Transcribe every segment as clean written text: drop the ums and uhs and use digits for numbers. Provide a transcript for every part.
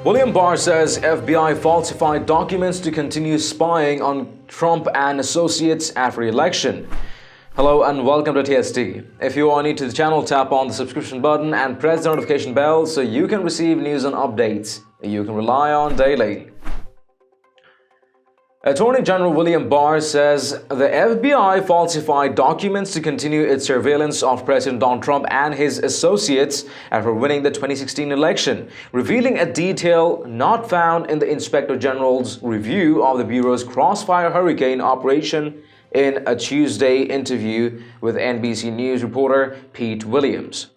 William Barr says FBI falsified documents to continue spying on Trump and associates after the election. Hello and welcome to TST. If you are new to the channel, tap on the subscription button and press the notification bell so you can receive news and updates you can rely on daily. Attorney General William Barr says the FBI falsified documents to continue its surveillance of President Donald Trump and his associates after winning the 2016 election, revealing a detail not found in the Inspector General's review of the Bureau's Crossfire Hurricane operation in a Tuesday interview with NBC News reporter Pete Williams.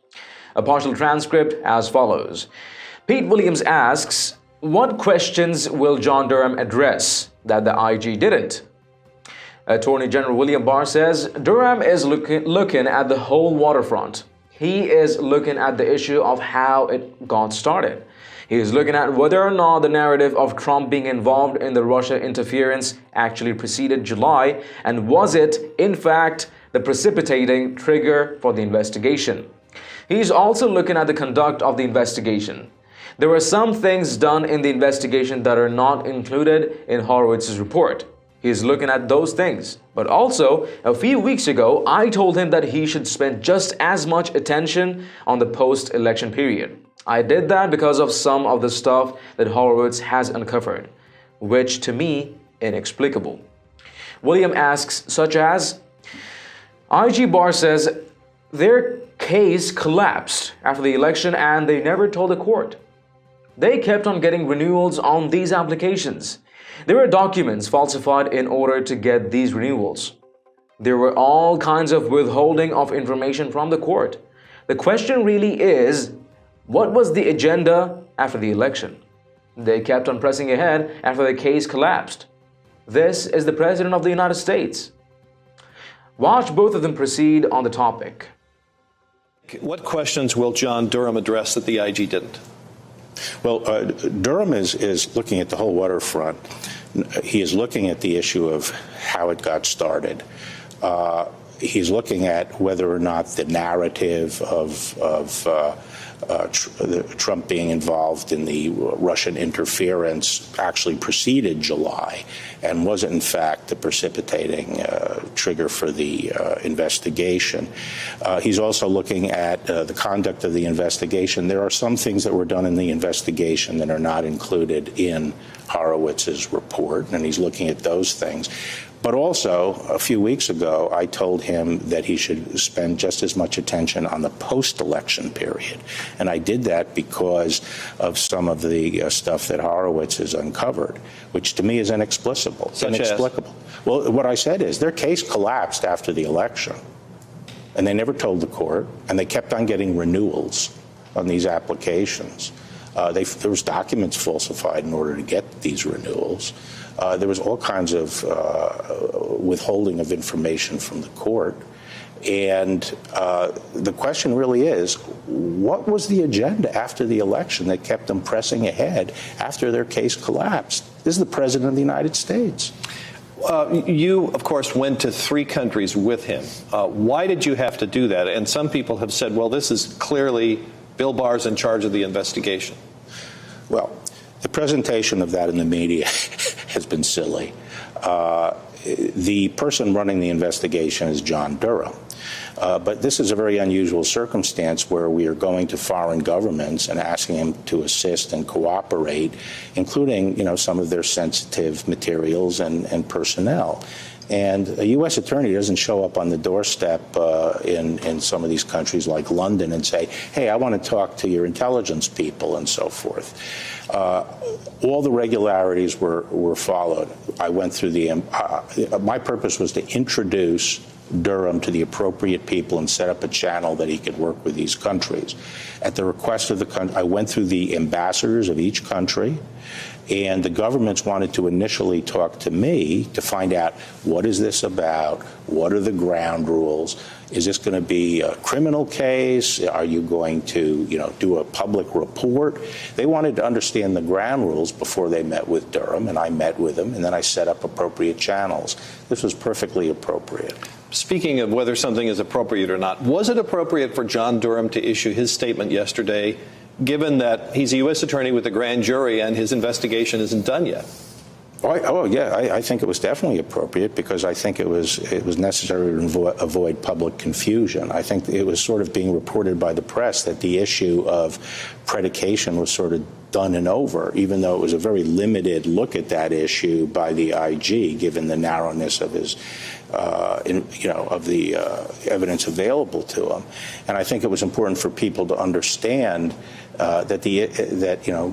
A partial transcript as follows. Pete Williams asks, what questions will John Durham address that the IG didn't? Attorney General William Barr says Durham is looking at the whole waterfront. He is looking at the issue of how it got started. He is looking at whether or not the narrative of Trump being involved in the Russia interference actually preceded July, and was it, in fact, the precipitating trigger for the investigation. He is also looking at the conduct of the investigation. There were some things done in the investigation that are not included in Horowitz's report. He is looking at those things. But also, a few weeks ago, I told him that he should spend just as much attention on the post-election period. I did that because of some of the stuff that Horowitz has uncovered, which to me, inexplicable. William asks, such as, IG Barr says their case collapsed after the election and they never told the court. They kept on getting renewals on these applications. There were documents falsified in order to get these renewals. There were all kinds of withholding of information from the court. The question really is, what was the agenda after the election? They kept on pressing ahead after the case collapsed. This is the President of the United States. Watch both of them proceed on the topic. What questions will John Durham address that the IG didn't? Well, Durham is looking at the whole waterfront. He is looking at the issue of how it got started. He's looking at whether or not the narrative of Trump being involved in the Russian interference actually preceded July and was in fact the precipitating trigger for the investigation. He's also looking at the conduct of the investigation. There are some things that were done in the investigation that are not included in Horowitz's report, and he's looking at those things. But also, a few weeks ago, I told him that he should spend just as much attention on the post-election period. And I did that because of some of the stuff that Horowitz has uncovered, which to me is inexplicable. Inexplicable. Well, what I said is their case collapsed after the election, and they never told the court, and they kept on getting renewals on these applications. There was documents falsified in order to get these renewals. There was all kinds of withholding of information from the court. And the question really is, what was the agenda after the election that kept them pressing ahead after their case collapsed? This is the President of the United States. You, of course, went to 3 countries with him. Why did you have to do that? And some people have said, well, this is clearly Bill Barr's in charge of the investigation. Well, the presentation of that in the media has been silly. The person running the investigation is John Durham. But this is a very unusual circumstance where we are going to foreign governments and asking them to assist and cooperate, including, some of their sensitive materials and personnel. And a U.S. attorney doesn't show up on the doorstep in some of these countries like London and say, hey, I want to talk to your intelligence people and so forth. All the regularities were followed. I went through my purpose was to introduce Durham to the appropriate people and set up a channel that he could work with these countries. At the request of the country, I went through the ambassadors of each country, and the governments wanted to initially talk to me to find out, what is this about? What are the ground rules? Is this going to be a criminal case? Are you going to, do a public report? They wanted to understand the ground rules before they met with Durham, and I met with him, and then I set up appropriate channels. This was perfectly appropriate. Speaking of whether something is appropriate or not, was it appropriate for John Durham to issue his statement yesterday, given that he's a U.S. attorney with a grand jury and his investigation isn't done yet? I think it was definitely appropriate because I think it was necessary to avoid public confusion. I think it was sort of being reported by the press that the issue of predication was sort of done and over, even though it was a very limited look at that issue by the IG, given the narrowness of his, of the evidence available to him. And I think it was important for people to understand that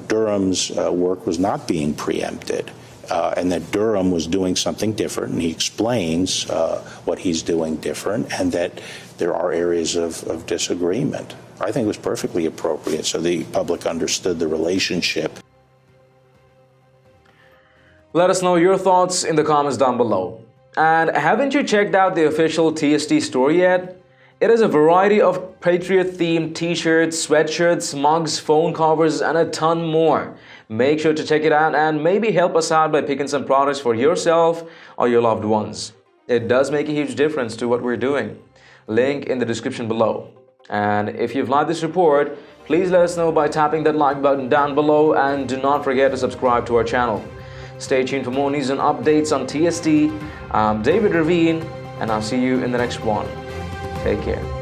Durham's work was not being preempted. And that Durham was doing something different, and he explains what he's doing different, and that there are areas of disagreement. I think it was perfectly appropriate so the public understood the relationship. Let us know your thoughts in the comments down below. And haven't you checked out the official TST store yet? It has a variety of Patriot-themed t-shirts, sweatshirts, mugs, phone covers, and a ton more. Make sure to check it out and maybe help us out by picking some products for yourself or your loved ones. It does make a huge difference to what we're doing. Link in the description below. And if you've liked this report, please let us know by tapping that like button down below, and do not forget to subscribe to our channel. Stay tuned for more news and updates on TST. I'm David Ravine, and I'll see you in the next one. Take care.